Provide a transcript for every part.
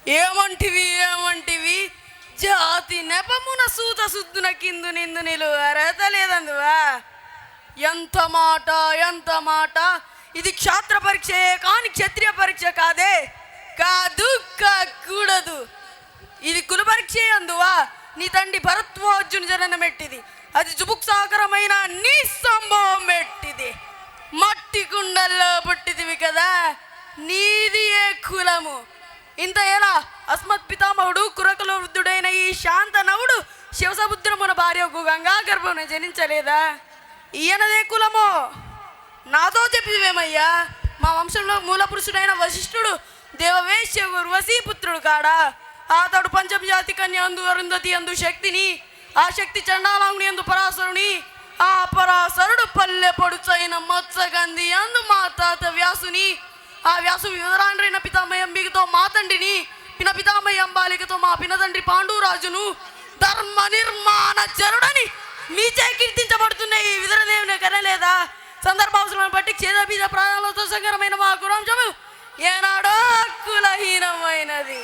ఏమంటివి జాతి నెపమున సూత సుద్దున కిందు నిందు నిలు అర్హత లేదందువా. ఎంత మాట. ఇది క్షాత్ర పరీక్షే కానీ క్షత్రియ పరీక్ష కాదే. కూడదు. ఇది కుల పరీక్షే అందువా. నీ తండ్రి భరద్వాజుని జననం ఎట్టిది, అది జుబుక్సాకరమైన నీ సంభవం ఎట్టిది. మట్టి కుండల్లో పుట్టిదివి కదా, నీది ఏ కులము? ఇంత ఎలా అస్మత్ పితామహుడు కురకుల వృద్ధుడైన ఈ శాంతనవుడు శివసముద్రమున భార్యకు గంగా గర్భమున జనించలేదా? ఈయనదే కులమో నాతో చెప్పివేమయ్యా. మా వంశంలో మూల పురుషుడైన వశిష్ఠుడు దేవవేశ్య వసీపుత్రుడు కాడా. అతడు పంచమజాతి కన్య అందు అరుంధతి అందు శక్తిని, ఆ శక్తి చండాలాంగుని అందు పరాశరుని, ఆ పరాశరుడు పల్లె పొడుచైన మత్స్యగంధి అందు మా తాత వ్యాసుని, ఆ వ్యాసు వివరాండ్రైన పితామయంబికతో మా తండ్రిని, పిన పితామయంబాలికతో మా పినతండ్రి పాండురాజును ధర్మ నిర్మాణ జరుడని మీచే కీర్తించబడుతున్న ఈ విదురదేవుని కనలేదా? సందర్భావసరాలను బట్టి క్షేత్రబీజ ప్రాణాలతో సంకరమైన మా కులంశము ఏనాడో కులహీనమైనది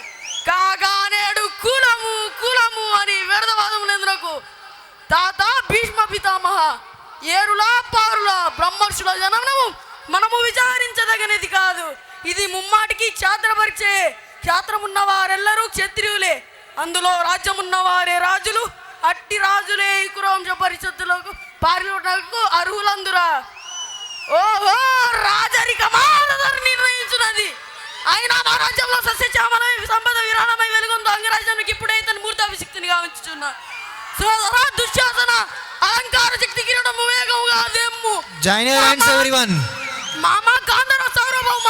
కాగానేడు కులము అని విడదవాదములందునకు తాత భీష్మ పితామహ ఏరులా పారులా బ్రహ్మర్షుల జననము మనము విచారించదగినది కాదు. ఇది ముమ్మాటికి క్షాత్ర పరీక్షే. క్షాత్రమున్న వారెల్లరూ క్షత్రియులే, అందులో రాజ్యమున్నవారే రాజులు. అట్టి రాజులే ఈ కురవంశ పరిషత్తులకు పారిలోటకు అర్హులందురా. ఓహో, రాజరికమాలధర నిర్ణయించున్నది. అయినా మా రాజ్యంలో సస్యశ్యామలై సంపద విరాళమై వెలుగుందో అంగరాజ్యానికి ఇప్పుడే తన మూర్తాభిషిక్తిని గావించుచున్నా. సోదర దుశ్శాసన అలంకార శక్తి కిరీటము వేగముగా దెమ్ము. మామ గాంధర సౌరభౌమ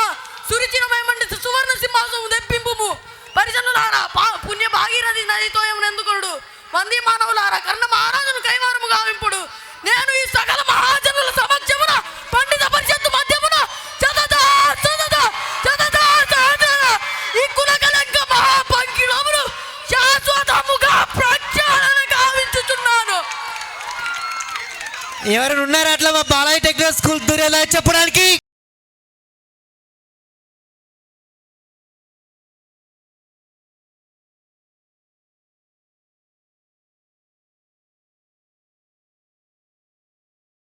సురిచిరమయమండి సువర్ణ సింహాసనము తెప్పింపుము. పరిజనులారా పుణ్య భాగీరథి నదితో ఏమనెందుకుడు వంది మానవులారా కర్ణ మహారాజును కైవారము గావింపుడు. నేను ఈ సకల మహాజనుల సమక్షమున పండిత పరిషత్తు మధ్యమున ఈ కులకలంక మహాపంకిలమును శాశ్వతముగా ప్రక్షాళన గావించుచున్నాను. ఎవరు ఉన్నారు అట్లా మా బాలయ్య టెక్నికల్ స్కూల్ దూరేలా చెప్పడానికి?